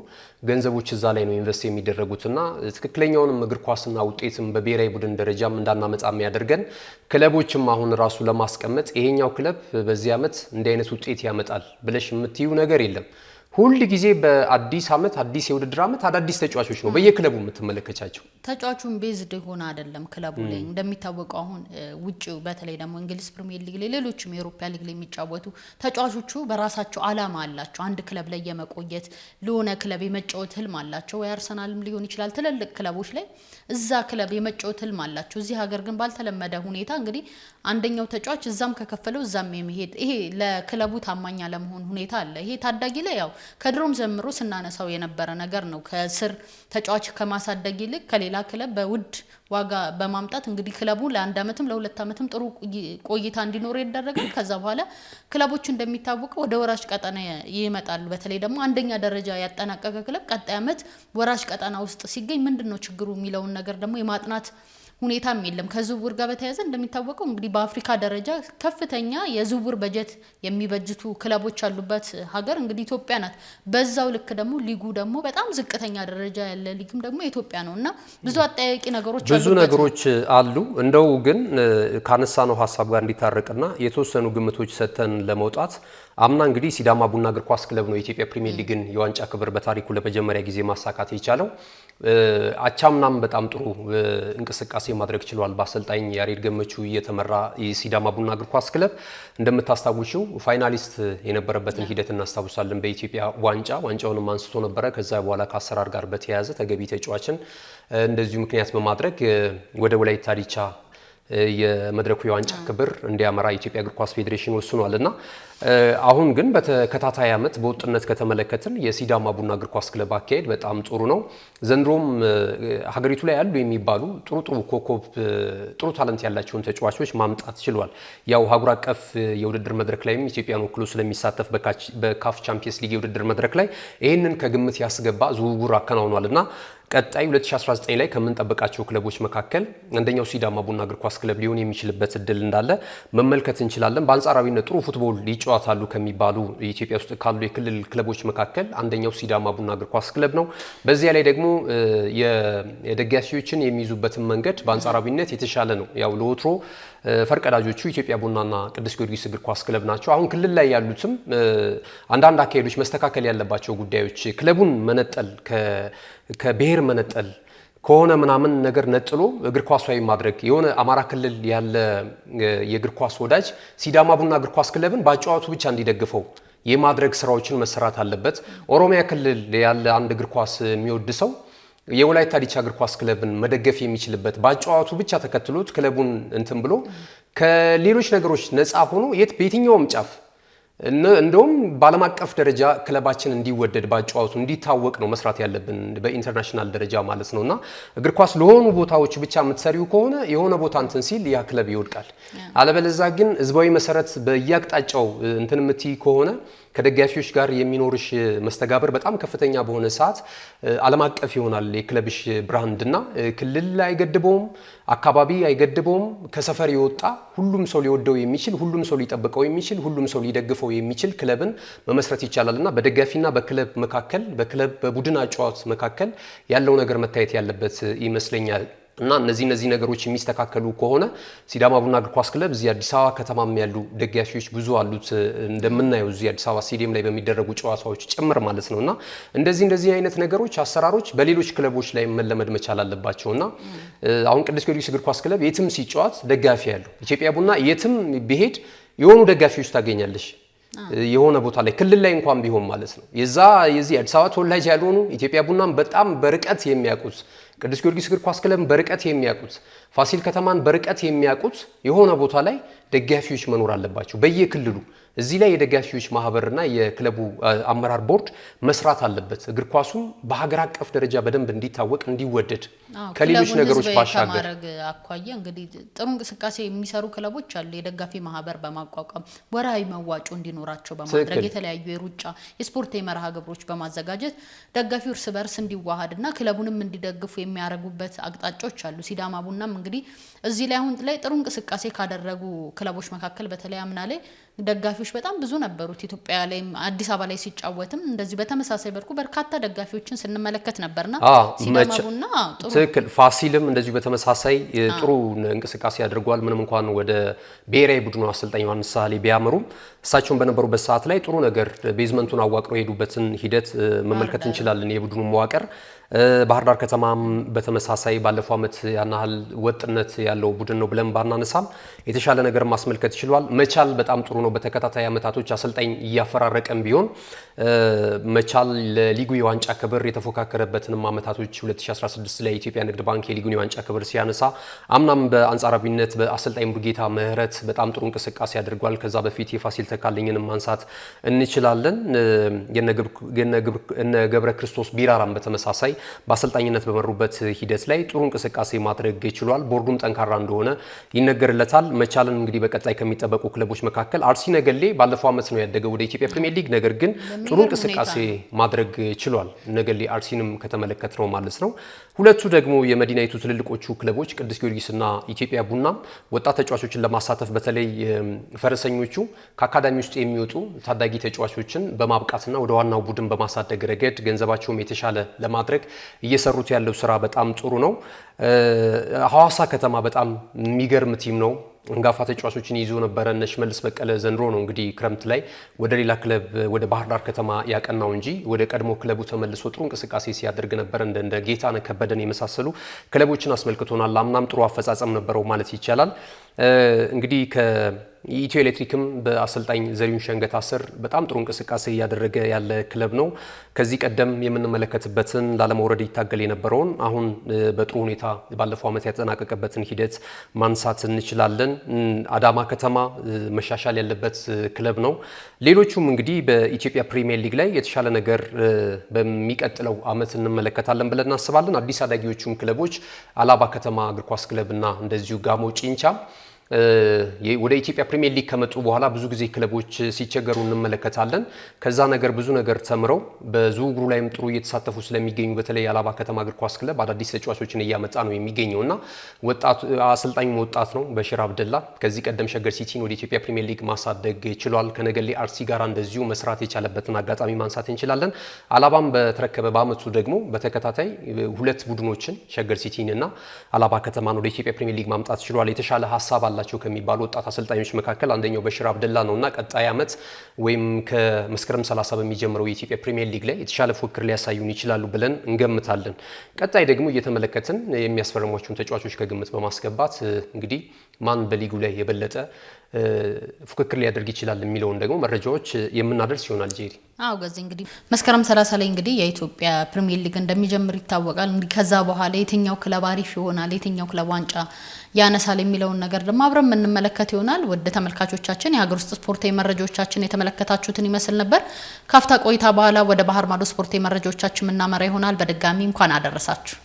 ገንዘቦች እዛ ላይ ነው ኢንቨስት የሚደረጉትና ትክክለኛውንም እግር ኳስና ውጤትም በብሔራዊ ቡድን ደረጃም እንዳናመጣ የሚያደርገን ክለቦችም አሁን ራሱ ለማስቀመጥ ይሄኛው ክለብ በዚህ አመት እንዲህ አይነት ውጤት ያመጣል ብለሽ የምትዩ ነገር የለም። ሁል ጊዜ በአዲስ አመት አዲስ የውድድር አመት አዳዲስ ተጫዋቾች ነው በየክለቡ የምትመለከቻቸው። ተጫዋቹን ቤዝድ ሆነ አይደለም ክለቡ ላይ እንደሚታወቀው አሁን ውጪው በተለይ ደግሞ እንግሊዝ ፕሪሚየር ሊግ ላይ ሌሎችም የአውሮፓ ሊግ ላይ የሚጫወቱ ተጫዋቾቹ በራሳቸው አላማ አላቸው። አንድ ክለብ ላይ የመቆየት ለሆነ ክለብ የመጫወት ህልም አላቸው። ወይ አርሰናልም ሊሆን ይችላል። ትልልቅ ክለቦች ላይ እዛ ክለብ የመጫወት ህልም አላቸው። እዚህ ሀገር ግን ባልተለመደ ሁኔታ እንግዲህ አንደኛው ተጫዋች እዛም ከከፈለው እዛም የሚሄድ ይሄ ለክለቡ ታማኝ ለመሆን ሁኔታ አለ። ይሄ ታዳጊ ላይ ያው ከድሮም ጀምሮ ስናነሳው የነበረ ነገር ነው። ከስር ተጫዋች ከማሳደግ ይልቅ ከሌላ ክለብ በውድ ዋጋ በማምጣት እንግዲህ ክለቡ ለአንድ አመትም ለሁለት አመትም ጥሩ ቆይታ እንዲኖር ይደረጋል። ከዛ በኋላ ክለቦች እንደሚታወቀው ወደ ወራሽ ቀጠና ይመጣሉ። በተለይ ደግሞ አንደኛ ደረጃ ያጠናቀቀ ክለብ ቀጣይ አመት ወራሽ ቀጠና ውስጥ ሲገኝ ምንድነው ችግሩ የሚለውን ነገር ደግሞ የማጥናት ሁኔታም የለም። ከዝውውር ጋር በተያያዘ እንደሚታወቀው እንግዲህ በአፍሪካ ደረጃ ከፍተኛ የዝውውር በጀት የሚበጅቱ ክለቦች ያሉበት ሀገር እንግዲህ ኢትዮጵያ ናት። በዛው ልክ ደግሞ ሊጉ ደግሞ በጣም ዝቅተኛ ደረጃ ያለ ሊግም ደግሞ ኢትዮጵያ ነውና ብዙ አጠያቂ ነገሮች ብዙ ነገሮች አሉ። እንደው ግን ካነሳነው ሀሳብ ጋር እንዲታረቅና የተወሰኑ ግምቶች ሰጥተን ለመውጣት አምና እንግዲህ ሲዳማ ቡና እግር ኳስ ክለብ ነው የኢትዮጵያ ፕሪሚየር ሊግን የዋንጫ ክብር በታሪኩ ለመጀመሪያ ጊዜ ማሳካት የቻለው። አቻምናም በጣም ጥሩ እንቅስቃሴ ማድረግ ችሏል። በአሰልጣኝ ያሬድ ገመቹ እየተመራ የሲዳማ ቡና እግር ኳስ ክለብ እንደምታስታውሽው ፋይናሊስት የነበረበትን ሂደት እናስታውሳለን። በኢትዮጵያ ዋንጫውንም አንስቶ ነበረ። ከዛ በኋላ ከአሰራር ጋር በተያያዘ ተገቢ ተጫዋችን እንደዚሁ ምክንያት በማድረግ ወደ ወላይታ ዲቻ የመድረኩ የዋንጫ ክብር እንዲያመራ የኢትዮጵያ እግር ኳስ ፌዴሬሽን ወስኗልና አሁን ግን በተከታታይ ዓመት በወጥነት ከተመለከትን የሲዳማ ቡና እግር ኳስ ክለብ አካሄድ በጣም ጥሩ ነው። ዘንድሮም ሀገሪቱ ላይ ያሉ የሚባሉ ጥሩ ኮከብ ጥሩ ታለንት ያላቸውን ተጫዋቾች ማምጣት ችሏል። ያው ሀገር አቀፍ የውድድር መድረክ ላይም ኢትዮጵያን ወክሎ ስለሚሳተፍ በካፍ ቻምፒየንስ ሊግ የውድድር መድረክ ላይ ይህንን ከግምት ያስገባ ዝውውር አከናውኗልና ቀጣይ 2019 ላይ ከምንጠብቃቸው ክለቦች መካከል አንደኛው ሲዳማ ቡና እግር ኳስ ክለብ ሊሆን የሚችልበት እድል እንዳለ መመልከት እንችላለን። በአንጻራዊነት ጥሩ ፉትቦል ይጫወታሉ ከሚባሉ ኢትዮጵያ ውስጥ ካሉ የክልል ክለቦች መካከል አንደኛው ሲዳማ ቡና እግር ኳስ ክለብ ነው። በዚያ ላይ ደግሞ የደጋፊዎችን የሚይዙበትን መንገድ በአንጻራዊነት የተሻለ ነው። ያው ለወትሮ ፈርቀዳጆቹ ኢትዮጵያ ቡናና ቅዱስ ጊዮርጊስ እግር ኳስ ክለብ ናቸው። አሁን ክልል ላይ ያሉትም አንዳንድ አካሄዶች መስተካከል ያለባቸው ጉዳዮች ክለቡን መነጠል ከብሔር መነጠል ከሆነ ምናምን ነገር ነጥሎ እግር ኳሳዊ ማድረግ የሆነ አማራ ክልል ያለ የእግር ኳስ ወዳጅ ሲዳማ ቡና እግር ኳስ ክለብን በአጫዋቱ ብቻ እንዲደግፈው የማድረግ ስራዎችን መሰራት አለበት። ኦሮሚያ ክልል ያለ አንድ እግር ኳስ የሚወድ ሰው የወላይታ ዲቻ እግር ኳስ ክለብን መደገፍ የሚችልበት በአጫዋቱ ብቻ ተከትሎት ክለቡን እንትን ብሎ ከሌሎች ነገሮች ነፃ ሆኖ በየትኛውም ጫፍ እንደውም በዓለም አቀፍ ደረጃ ክለባችን እንዲወደድ ባጫወቱ እንዲታወቅ ነው መስራት ያለብን በኢንተርናሽናል ደረጃ ማለት ነውና እግር ኳስ ለሆኑ ቦታዎች ብቻ የምትሰሪው ከሆነ የሆነ ቦታ እንትን ሲል ያ ክለብ ይወድቃል። አለበለዚያ ግን ህዝባዊ መሰረት በየአቅጣጫው እንትን የምትይ ከሆነ ከደጋፊዎች ጋር የሚኖርሽ መስተጋብር በጣም ከፍተኛ በሆነ ሰዓት ዓለም አቀፍ ይሆናል የክለብሽ ብራንድና ክልል አይገድበውም፣ አካባቢ አይገድበውም። ከሰፈር የወጣ ሁሉም ሰው ሊወደው የሚችል ሁሉም ሰው ሊጠብቀው የሚችል ሁሉም ሰው ሊደግፈው የሚችል ክለብን መመስረት ይቻላልና በደጋፊና በክለብ መካከል በቡድን አጫዋት መካከል ያለው ነገር መታየት ያለበት ይመስለኛል። እና እነዚህ ነገሮች የሚስተካከሉ ከሆነ ሲዳማ ቡና እግር ኳስ ክለብ እዚህ አዲስ አበባ ከተማም ያሉ ደጋፊዎች ብዙ አሉት እንደምናየው እዚህ አዲስ አበባ ስቴዲየም ላይ በሚደረጉ ጨዋታዎች ጭምር ማለት ነውና እንደዚህ አይነት ነገሮች አሰራሮች በሌሎች ክለቦች ላይ መለመድ መቻል አለባቸውና አሁን ቅዱስ ጊዮርጊስ እግር ኳስ ክለብ የትም ሲጫወት ደጋፊ ያለው ኢትዮጵያ ቡና የትም ቢሄድ የሆኑ ደጋፊዎች ታገኛለሽ የሆነ ቦታ ላይ ክልል ላይ እንኳን ቢሆን ማለት ነው የዚህ አዲስ አበባ ተወላጅ ያልሆኑ ኢትዮጵያ ቡናን በጣም በርቀት የሚያውቁት ቅዱስ ጊዮርጊስ እግር ኳስ ክለብን በርቀት የሚያውቁት ፋሲል ከተማን በርቀት የሚያውቁት የሆነ ቦታ ላይ ደጋፊዎች መኖር አለባቸው በየክልሉ። እዚህ ላይ የደጋፊዎች ማህበርና የክለቡ አመራር ቦርድ መስራት አለበት። እግር ኳሱም በሀገር አቀፍ ደረጃ በደንብ እንዲታወቅ እንዲወደድ ከሌሎች ነገሮች ባሻገር አኳያ እንግዲህ ጥሩ እንቅስቃሴ የሚሰሩ ክለቦች አሉ። የደጋፊ ማህበር በማቋቋም ወራዊ መዋጮ እንዲኖራቸው በማድረግ የተለያዩ የሩጫ የስፖርት መርሃ ግብሮች በማዘጋጀት ደጋፊው እርስ በርስ እንዲዋሃድና ክለቡንም እንዲደግፉ የሚያደርጉበት አቅጣጫዎች አሉ። ሲዳማ ቡናም እንግዲህ እዚህ ላይ አሁን ላይ ጥሩ እንቅስቃሴ ካደረጉ ክለቦች መካከል በተለይ አምና ላይ ደጋፊዎች በጣም ብዙ ነበሩት። ኢትዮጵያ ላይ አዲስ አበባ ላይ ሲጫወትም እንደዚህ በተመሳሳይ በርኩ በርካታ ደጋፊዎችን ስንመለከት ነበርና ሲዳማ ቡና ጥሩ ትክክል። ፋሲልም እንደዚህ በተመሳሳይ ጥሩ እንቅስቃሴ አድርጓል። ምንም እንኳን ወደ ብሔራዊ ቡድኑ አሰልጣኝ ዮሐንስ ሳህሌ ቢያመሩም እሳቸውን በነበሩበት ሰዓት ላይ ጥሩ ነገር ቤዝመንቱን አዋቅረው የሄዱበትን ሂደት መመልከት እንችላለን። የቡድኑ መዋቅር ባህር ዳር ከተማም በተመሳሳይ ባለፈው ዓመት ያናህል ወጥነት ያለው ቡድን ነው ብለን ባናነሳም የተሻለ ነገር ማስመልከት ይችላል። መቻል በጣም ጥሩ ነው። በተከታታይ ዓመታቶች አሰልጣኝ እያፈራረቀም ቢሆን መቻል ለሊጉ የዋንጫ ክብር የተፎካከረበትንም ዓመታቶች 2016 ላይ የኢትዮጵያ ንግድ ባንክ የሊጉን የዋንጫ ክብር ሲያነሳ አምናም በአንጻራዊነት በአሰልጣኝ ሙሉጌታ ምህረት በጣም ጥሩ እንቅስቃሴ አድርጓል። ከዛ በፊት የፋሲል ተካልኝን ማንሳት እንችላለን። የነ ገብረ ክርስቶስ ቢራራም በተመሳሳይ በአሰልጣኝነት በመሩበት ሂደት ላይ ጥሩ እንቅስቃሴ ማድረግ ይችላል። ቦርዱም ጠንካራ እንደሆነ ይነገርለታል። መቻልን እንግዲህ በቀጣይ ከሚጠበቁ ክለቦች መካከል አርሲ ነገሌ ባለፈው ዓመት ነው ያደገው ወደ ኢትዮጵያ ፕሪሚየር ሊግ። ነገር ግን ጥሩ እንቅስቃሴ ማድረግ ችሏል። ነገሌ አርሲንም ከተመለከት ነው ማለት ነው። ሁለቱ ደግሞ የመዲናይቱ ትልልቆቹ ክለቦች ቅዱስ ጊዮርጊስና ኢትዮጵያ ቡና ወጣት ተጫዋቾችን ለማሳተፍ በተለይ ፈረሰኞቹ ከአካዳሚ ውስጥ የሚወጡ ታዳጊ ተጫዋቾችን በማብቃትና ወደ ዋናው ቡድን በማሳደግ ረገድ ገንዘባቸውም የተሻለ ለማድረግ እየሰሩት ያለው ስራ በጣም ጥሩ ነው። ሐዋሳ ከተማ በጣም የሚገርም ቲም ነው። አንጋፋ ተጫዋቾችን ይዞ ነበረ። እነ ሽመልስ በቀለ ዘንድሮ ነው እንግዲህ ክረምት ላይ ወደ ሌላ ክለብ ወደ ባህር ዳር ከተማ ያቀናው እንጂ ወደ ቀድሞ ክለቡ ተመልሶ ጥሩ እንቅስቃሴ ሲያደርግ ነበር። እንደ ጌታነህ ከበደን የመሳሰሉ ክለቦችን አስመልክቶናል። አምናም ጥሩ አፈጻጸም ነበረው ማለት ይቻላል። እንግዲህ ከኢትዮ ኤሌክትሪክም በአሰልጣኝ ዘሪሁን ሸንገታ ስር በጣም ጥሩ እንቅስቃሴ እያደረገ ያለ ክለብ ነው። ከዚህ ቀደም የምንመለከትበትን ላለመውረድ ይታገል የነበረውን አሁን በጥሩ ሁኔታ ባለፈው ዓመት ያጠናቀቀበትን ሂደት ማንሳት እንችላለን። አዳማ ከተማ መሻሻል ያለበት ክለብ ነው። ሌሎቹም እንግዲህ በኢትዮጵያ ፕሪሚየር ሊግ ላይ የተሻለ ነገር በሚቀጥለው ዓመት እንመለከታለን ብለን እናስባለን። አዲስ አዳጊዎቹም ክለቦች አላባ ከተማ እግር ኳስ ክለብና እንደዚሁ ጋሞ ጪንቻ ወደ ኢትዮጵያ ፕሪሚየር ሊግ ከመጡ በኋላ ብዙ ጊዜ ክለቦች ሲቸገሩ እንመለከታለን። ከዛ ነገር ብዙ ነገር ተምረው በዝውውሩ ላይም ጥሩ እየተሳተፉ ስለሚገኙ በተለይ አላባ ከተማ እግር ኳስ ክለብ አዳዲስ ተጫዋቾችን እያመጣ ነው የሚገኘውና አሰልጣኙም ወጣት ነው በሽር አብደላ። ከዚህ ቀደም ሸገር ሲቲን ወደ ኢትዮጵያ ፕሪሚየር ሊግ ማሳደግ ችሏል። ከነገሌ አርሲ ጋር እንደዚሁ መስራት የቻለበትን አጋጣሚ ማንሳት እንችላለን። አላባም በተረከበ በአመቱ ደግሞ በተከታታይ ሁለት ቡድኖችን ሸገር ሲቲን እና አላባ ከተማን ወደ ኢትዮጵያ ፕሪሚየር ሊግ ማምጣት ችሏል። የተሻለ ሀሳብ አላቸው ከሚባሉ ወጣት አሰልጣኞች መካከል አንደኛው በሽር አብደላ ነውና ቀጣይ ዓመት ወይም ከመስከረም 30 በሚጀምረው የኢትዮጵያ ፕሪሚየር ሊግ ላይ የተሻለ ፉክክር ሊያሳዩን ይችላሉ ብለን እንገምታለን። ቀጣይ ደግሞ እየተመለከትን የሚያስፈርሟቸውን ተጫዋቾች ከግምት በማስገባት እንግዲህ ማን በሊጉ ላይ የበለጠ ፉክክር ሊያደርግ ይችላል የሚለውን ደግሞ መረጃዎች የምናደርስ ይሆናል። ጄሪ ገዚ እንግዲህ መስከረም 30 ላይ እንግዲህ የኢትዮጵያ ፕሪሚየር ሊግ እንደሚጀምር ይታወቃል። እንግዲህ ከዛ በኋላ የትኛው ክለብ አሪፍ ይሆናል፣ የትኛው ክለብ ዋንጫ ያነሳል የሚለውን ነገር ደግሞ አብረን የምንመለከት ይሆናል። ወደ ተመልካቾቻችን የሀገር ውስጥ ስፖርታዊ መረጃዎቻችን የተመለከታችሁትን ይመስል ነበር። ካፍታ ቆይታ በኋላ ወደ ባህር ማዶ ስፖርታዊ መረጃዎቻችን የምናመራ ይሆናል። በድጋሚ እንኳን አደረሳችሁ።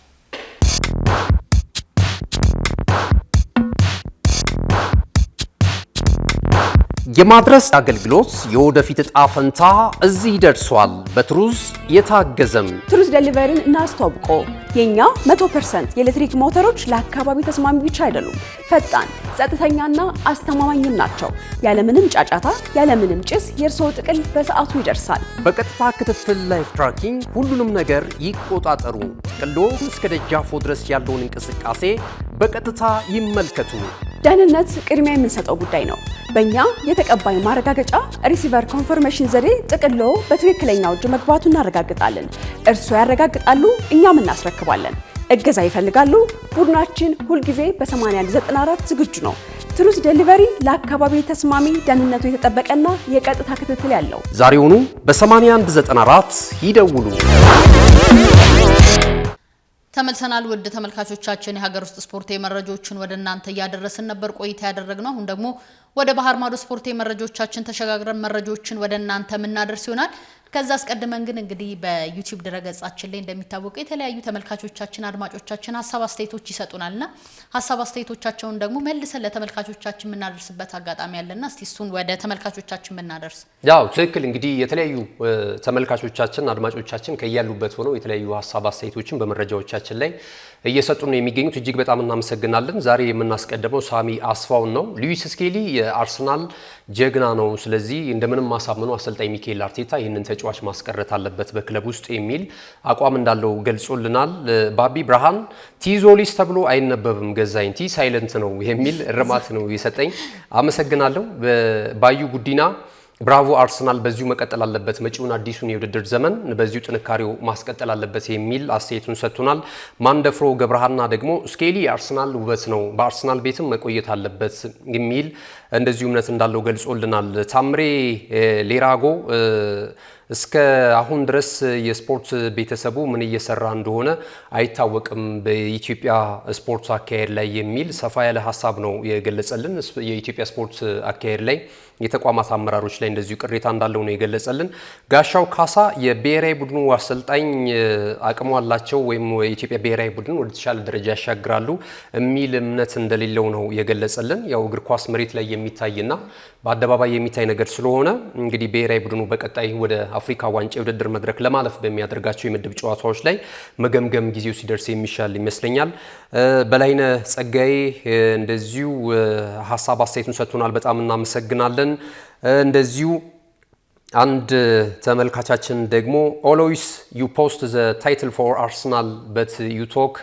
የማድረስ አገልግሎት የወደፊት እጣ ፈንታ እዚህ ደርሷል። በትሩዝ የታገዘም ትሩዝ ዴሊቨሪን እናስተዋውቆ። የኛ 100% የኤሌክትሪክ ሞተሮች ለአካባቢ ተስማሚ ብቻ አይደሉም፣ ፈጣን፣ ጸጥተኛና አስተማማኝም ናቸው። ያለምንም ጫጫታ፣ ያለምንም ጭስ የእርስዎ ጥቅል በሰዓቱ ይደርሳል። በቀጥታ ክትትል ላይፍ ትራኪንግ ሁሉንም ነገር ይቆጣጠሩ። ጥቅሎ እስከ ደጃፎ ድረስ ያለውን እንቅስቃሴ በቀጥታ ይመልከቱ። ደህንነት ቅድሚያ የምንሰጠው ጉዳይ ነው። በእኛ የተቀባይ ማረጋገጫ ሪሲቨር ኮንፈርሜሽን ዘዴ ጥቅሎ በትክክለኛው እጅ መግባቱ እናረጋግጣለን። እርስዎ ያረጋግጣሉ፣ እኛም እናስረክባለን። እገዛ ይፈልጋሉ? ቡድናችን ሁልጊዜ በ8194 ዝግጁ ነው። ትሩዝ ዴሊቨሪ ለአካባቢ ተስማሚ፣ ደህንነቱ የተጠበቀና የቀጥታ ክትትል ያለው። ዛሬውኑ በ8194 ይደውሉ። ተመልሰናል። ውድ ተመልካቾቻችን የሀገር ውስጥ ስፖርታዊ መረጃዎችን ወደ እናንተ እያደረስን ነበር ቆይታ ያደረግነው። አሁን ደግሞ ወደ ባህር ማዶ ስፖርታዊ መረጃዎቻችን ተሸጋግረን መረጃዎችን ወደ እናንተ የምናደርስ ይሆናል። ከዛ አስቀድመን ግን እንግዲህ በዩቲዩብ ድረገጻችን ላይ እንደሚታወቀው የተለያዩ ተመልካቾቻችን አድማጮቻችን ሀሳብ አስተያየቶች ይሰጡናልና ሀሳብ አስተያየቶቻቸውን ደግሞ መልሰን ለተመልካቾቻችን የምናደርስበት አጋጣሚ ያለና እስቲ እሱን ወደ ተመልካቾቻችን የምናደርስ ያው ትክክል። እንግዲህ የተለያዩ ተመልካቾቻችን አድማጮቻችን ከያሉበት ሆነው የተለያዩ ሀሳብ አስተያየቶችን በመረጃዎቻችን ላይ እየሰጡ ነው የሚገኙት። እጅግ በጣም እናመሰግናለን። ዛሬ የምናስቀድመው ሳሚ አስፋውን ነው። ሉዊስ ስኬሊ የአርሰናል ጀግና ነው፣ ስለዚህ እንደምንም ማሳመኑ አሰልጣኝ ሚካኤል አርቴታ ይህንን ተጫዋች ማስቀረት አለበት በክለብ ውስጥ የሚል አቋም እንዳለው ገልጾልናል። ባቢ ብርሃን ቲዞሊስ ተብሎ አይነበብም ገዛኝ ቲ ሳይለንት ነው የሚል እርማት ነው የሰጠኝ። አመሰግናለሁ። ባዩ ጉዲና ብራቮ አርሰናል በዚሁ መቀጠል አለበት፣ መጪውን አዲሱን የውድድር ዘመን በዚሁ ጥንካሬው ማስቀጠል አለበት የሚል አስተያየቱን ሰጥቶናል። ማንደፍሮ ገብረሃና ደግሞ ስኬሊ የአርሰናል ውበት ነው፣ በአርሰናል ቤትም መቆየት አለበት የሚል እንደዚሁ እምነት እንዳለው ገልጾልናል። ታምሬ ሌራጎ እስከ አሁን ድረስ የስፖርት ቤተሰቡ ምን እየሰራ እንደሆነ አይታወቅም በኢትዮጵያ ስፖርት አካሄድ ላይ የሚል ሰፋ ያለ ሀሳብ ነው የገለጸልን። የኢትዮጵያ ስፖርት አካሄድ ላይ የተቋማት አመራሮች ላይ እንደዚሁ ቅሬታ እንዳለው ነው የገለጸልን። ጋሻው ካሳ የብሔራዊ ቡድኑ አሰልጣኝ አቅሙ አላቸው ወይም የኢትዮጵያ ብሔራዊ ቡድን ወደ ተሻለ ደረጃ ያሻግራሉ የሚል እምነት እንደሌለው ነው የገለጸልን። ያው እግር ኳስ መሬት ላይ የሚታይና በአደባባይ የሚታይ ነገር ስለሆነ እንግዲህ ብሔራዊ ቡድኑ በቀጣይ ወደ አፍሪካ ዋንጫ የውድድር መድረክ ለማለፍ በሚያደርጋቸው የምድብ ጨዋታዎች ላይ መገምገም ጊዜው ሲደርስ የሚሻል ይመስለኛል። በላይነ ጸጋዬ እንደዚሁ ሀሳብ አስተያየቱን ሰጥቶናል። በጣም እናመሰግናለን። እንደዚሁ አንድ ተመልካቻችን ደግሞ always you post the title for Arsenal but you talk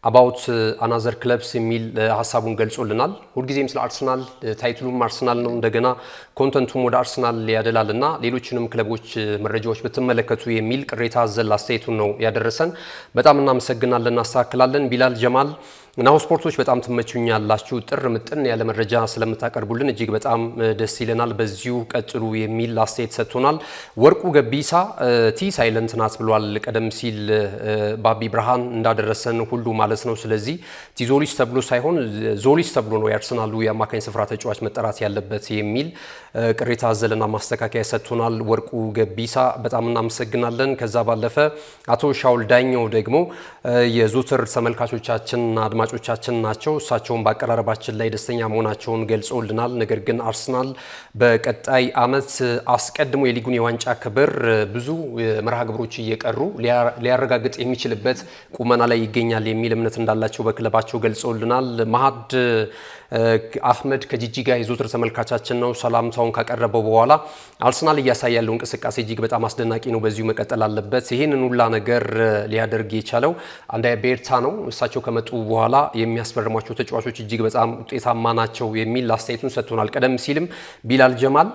about another clubs የሚል ሀሳቡን ገልጾልናል። ሁልጊዜም ስለ አርሰናል ታይትሉም አርሰናል ነው፣ እንደገና ኮንተንቱም ወደ አርሰናል ያደላልና ሌሎችንም ክለቦች መረጃዎች ብትመለከቱ የሚል ቅሬታ አዘል አስተያየቱን ነው ያደረሰን። በጣም እናመሰግናለን፣ እናስተካክላለን። ቢላል ጀማል ናሁ ስፖርቶች በጣም ትመቹኛላችሁ፣ ጥር ምጥን ያለ መረጃ ስለምታቀርቡልን እጅግ በጣም ደስ ይለናል፣ በዚሁ ቀጥሉ የሚል አስተያየት ሰጥቶናል። ወርቁ ገቢሳ ቲ ሳይለንት ናት ብሏል። ቀደም ሲል ባቢ ብርሃን እንዳደረሰን ሁሉ ማለት ነው። ስለዚህ ቲዞሊስ ተብሎ ሳይሆን ዞሊስ ተብሎ ነው የአርሰናሉ የአማካኝ ስፍራ ተጫዋች መጠራት ያለበት የሚል ቅሬታ አዘልና ማስተካከያ ሰጥቶናል። ወርቁ ገቢሳ በጣም እናመሰግናለን። ከዛ ባለፈ አቶ ሻውል ዳኘው ደግሞ የዞትር ተመልካቾቻችንና አድማጮቻችን ናቸው። እሳቸውን በአቀራረባችን ላይ ደስተኛ መሆናቸውን ገልጸውልናል። ነገር ግን አርሰናል በቀጣይ ዓመት አስቀድሞ የሊጉን የዋንጫ ክብር ብዙ መርሃ ግብሮች እየቀሩ ሊያረጋግጥ የሚችልበት ቁመና ላይ ይገኛል የሚል እምነት እንዳላቸው በክለባቸው ገልጸውልናል። መሀድ አህመድ ከጂጂጋ የዞትር ተመልካቻችን ነው። ሰላምታውን ካቀረበው በኋላ አርሰናል እያሳየ ያለው እንቅስቃሴ እጅግ በጣም አስደናቂ ነው፣ በዚሁ መቀጠል አለበት። ይህንን ሁላ ነገር ሊያደርግ የቻለው አንዳያ ቤርታ ነው። እሳቸው ከመጡ በኋላ የሚያስፈርሟቸው ተጫዋቾች እጅግ በጣም ውጤታማ ናቸው የሚል አስተያየቱን ሰጥቶናል። ቀደም ሲልም ቢላል ጀማል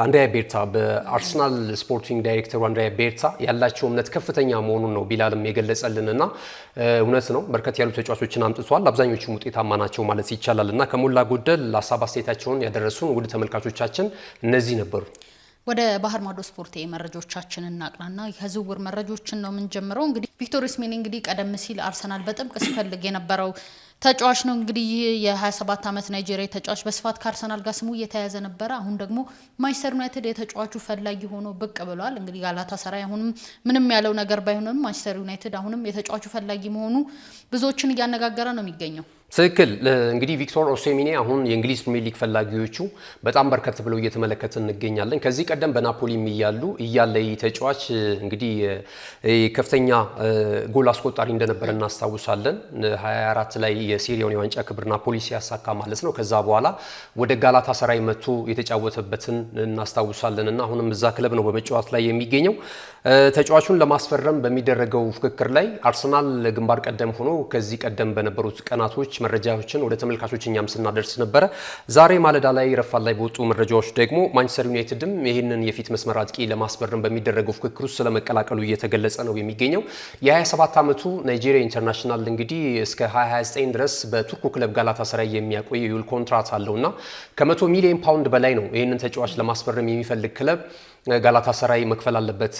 አንድሪያ ቤርታ በአርሰናል ስፖርቲንግ ዳይሬክተሩ አንድሪያ ቤርታ ያላቸው እምነት ከፍተኛ መሆኑን ነው ቢላልም የገለጸልንና እውነት ነው። በርከት ያሉ ተጫዋቾችን አምጥቷል። አብዛኞቹም ውጤታማ ናቸው ማለት ይቻላልና ከሞላ ጎደል ሀሳብ አስተያየታቸውን ያደረሱን ውድ ተመልካቾቻችን እነዚህ ነበሩ። ወደ ባህር ማዶ ስፖርት መረጃዎቻችን እናቅናና ከዝውውር መረጃዎችን ነው የምንጀምረው። እንግዲህ ቪክቶር ኦሲሜን እንግዲህ ቀደም ሲል አርሰናል በጥብቅ ሲፈልግ የነበረው ተጫዋች ነው። እንግዲህ የ27 ዓመት ናይጄሪያ ተጫዋች በስፋት ከአርሰናል ጋር ስሙ እየተያዘ ነበረ። አሁን ደግሞ ማንቸስተር ዩናይትድ የተጫዋቹ ፈላጊ ሆኖ ብቅ ብሏል። እንግዲህ ጋላታሳራይ አሁንም ምንም ያለው ነገር ባይሆንም ማንቸስተር ዩናይትድ አሁንም የተጫዋቹ ፈላጊ መሆኑ ብዙዎችን እያነጋገረ ነው የሚገኘው። ትክክል። እንግዲህ ቪክቶር ኦሲሜን አሁን የእንግሊዝ ፕሪሚየር ሊግ ፈላጊዎቹ በጣም በርከት ብለው እየተመለከትን እንገኛለን። ከዚህ ቀደም በናፖሊ እያለ ተጫዋች እንግዲህ ከፍተኛ ጎል አስቆጣሪ እንደነበረ እናስታውሳለን። 24 ላይ የሴሪያውን የዋንጫ ክብር ናፖሊ ሲያሳካ ማለት ነው። ከዛ በኋላ ወደ ጋላታሳራይ መጥቶ የተጫወተበትን እናስታውሳለን እና አሁንም እዛ ክለብ ነው በመጫወት ላይ የሚገኘው። ተጫዋቹን ለማስፈረም በሚደረገው ፍክክር ላይ አርሰናል ግንባር ቀደም ሆኖ ከዚህ ቀደም በነበሩት ቀናቶች መረጃዎችን ወደ ተመልካቾች እኛም ስናደርስ ነበረ። ዛሬ ማለዳ ላይ ረፋድ ላይ በወጡ መረጃዎች ደግሞ ማንቸስተር ዩናይትድም ይህንን የፊት መስመር አጥቂ ለማስፈረም በሚደረገው ፍክክር ውስጥ ስለመቀላቀሉ እየተገለጸ ነው የሚገኘው። የ27 ዓመቱ ናይጄሪያ ኢንተርናሽናል እንግዲህ እስከ 2029 ድረስ በቱርኩ ክለብ ጋላታሳራይ የሚያቆይ የውል ኮንትራት አለውና ከ100 ሚሊዮን ፓውንድ በላይ ነው ይህንን ተጫዋች ለማስፈረም የሚፈልግ ክለብ ጋላታሳራይ መክፈል አለበት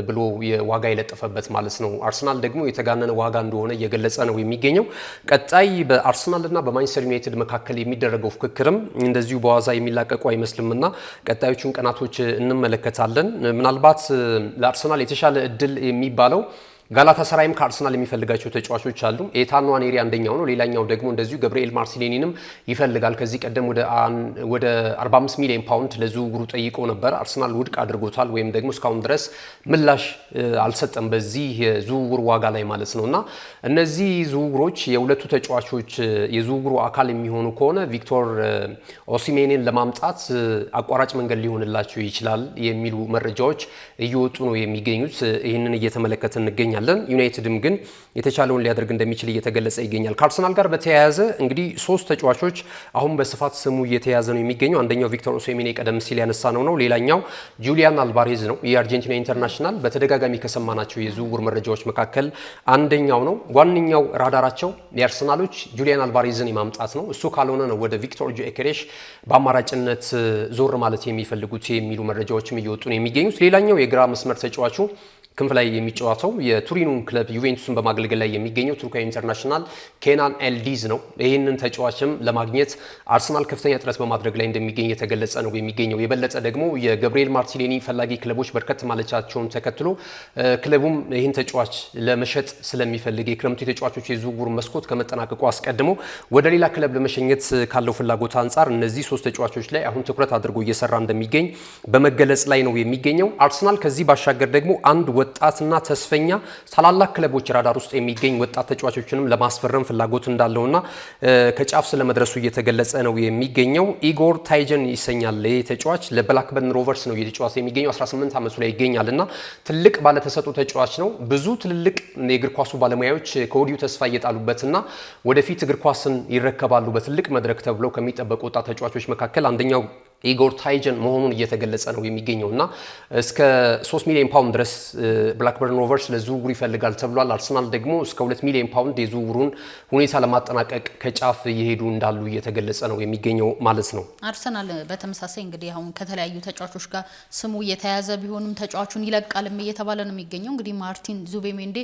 ብሎ የዋጋ የለጠፈበት ማለት ነው። አርሰናል ደግሞ የተጋነነ ዋጋ እንደሆነ እየገለጸ ነው የሚገኘው። ቀጣይ በአርሰናልና በማንቸስተር ዩናይትድ መካከል የሚደረገው ፍክክርም እንደዚሁ በዋዛ የሚላቀቁ አይመስልምና ቀጣዮቹን ቀናቶች እንመለከታለን። ምናልባት ለአርሰናል የተሻለ እድል የሚባለው ጋላታሳራይም ከአርሰናል የሚፈልጋቸው ተጫዋቾች አሉ። ኤታን ንዋኔሪ አንደኛው ነው። ሌላኛው ደግሞ እንደዚሁ ገብርኤል ማርቲኔሊንም ይፈልጋል። ከዚህ ቀደም ወደ 45 ሚሊዮን ፓውንድ ለዝውውሩ ጠይቆ ነበር። አርሰናል ውድቅ አድርጎታል፣ ወይም ደግሞ እስካሁን ድረስ ምላሽ አልሰጠም በዚህ የዝውውር ዋጋ ላይ ማለት ነውና እነዚህ ዝውውሮች የሁለቱ ተጫዋቾች የዝውውሩ አካል የሚሆኑ ከሆነ ቪክቶር ኦሲሜንን ለማምጣት አቋራጭ መንገድ ሊሆንላቸው ይችላል የሚሉ መረጃዎች እየወጡ ነው የሚገኙት። ይህንን እየተመለከተ እንገኛለን። እናገኛለን። ዩናይትድም ግን የተቻለውን ሊያደርግ እንደሚችል እየተገለጸ ይገኛል። ከአርሰናል ጋር በተያያዘ እንግዲህ 3 ተጫዋቾች አሁን በስፋት ስሙ እየተያዘ ነው የሚገኘው። አንደኛው ቪክቶር ኦሲሜን ቀደም ሲል ያነሳ ነው። ሌላኛው ጁሊያን አልቫሬዝ ነው። የአርጀንቲና ኢንተርናሽናል በተደጋጋሚ ከሰማናቸው የዝውውር መረጃዎች መካከል አንደኛው ነው። ዋነኛው ራዳራቸው የአርሰናሎች ጁሊያን አልቫሬዝን የማምጣት ነው። እሱ ካልሆነ ነው ወደ ቪክቶር ጆኬሬሽ በአማራጭነት ዞር ማለት የሚፈልጉት የሚሉ መረጃዎችም እየወጡ ነው የሚገኙት። ሌላኛው የግራ መስመር ተጫዋቹ ክንፍ ላይ የሚጫወተው የቱሪኑን ክለብ ዩቬንቱስን በማገልገል ላይ የሚገኘው ቱርካዊ ኢንተርናሽናል ኬናን ኤልዲዝ ነው። ይህንን ተጫዋችም ለማግኘት አርሰናል ከፍተኛ ጥረት በማድረግ ላይ እንደሚገኝ የተገለጸ ነው የሚገኘው። የበለጠ ደግሞ የገብርኤል ማርቲኔሊ ፈላጊ ክለቦች በርከት ማለቻቸውን ተከትሎ ክለቡም ይህን ተጫዋች ለመሸጥ ስለሚፈልግ የክረምቱ የተጫዋቾች የዝውውር መስኮት ከመጠናቀቁ አስቀድሞ ወደ ሌላ ክለብ ለመሸኘት ካለው ፍላጎት አንጻር እነዚህ 3 ተጫዋቾች ላይ አሁን ትኩረት አድርጎ እየሰራ እንደሚገኝ በመገለጽ ላይ ነው የሚገኘው። አርሰናል ከዚህ ባሻገር ደግሞ አንድ ወጣትና ተስፈኛ ታላላቅ ክለቦች ራዳር ውስጥ የሚገኝ ወጣት ተጫዋቾችንም ለማስፈረም ፍላጎት እንዳለውና ከጫፍ ስለመድረሱ እየተገለጸ ነው የሚገኘው። ኢጎር ታይጀን ይሰኛል። ይህ ተጫዋች ለብላክበርን ሮቨርስ ነው እየተጫወተ የሚገኘው። 18 ዓመቱ ላይ ይገኛልና ትልቅ ባለተሰጡ ተጫዋች ነው። ብዙ ትልልቅ የእግር ኳሱ ባለሙያዎች ከወዲሁ ተስፋ እየጣሉበትና ወደፊት እግር ኳስን ይረከባሉ በትልቅ መድረክ ተብለው ከሚጠበቁ ወጣት ተጫዋቾች መካከል አንደኛው ኢጎር ታይጀን መሆኑን እየተገለጸ ነው የሚገኘውና እስከ 3 ሚሊዮን ፓውንድ ድረስ ብላክበርን ሮቨርስ ለዝውውሩ ይፈልጋል ተብሏል። አርሰናል ደግሞ እስከ 2 ሚሊዮን ፓውንድ የዝውውሩን ሁኔታ ለማጠናቀቅ ከጫፍ እየሄዱ እንዳሉ እየተገለጸ ነው የሚገኘው ማለት ነው። አርሰናል በተመሳሳይ እንግዲህ አሁን ከተለያዩ ተጫዋቾች ጋር ስሙ እየተያዘ ቢሆንም ተጫዋቹን ይለቃልም እየተባለ ነው የሚገኘው። እንግዲህ ማርቲን ዙቤሜንዴ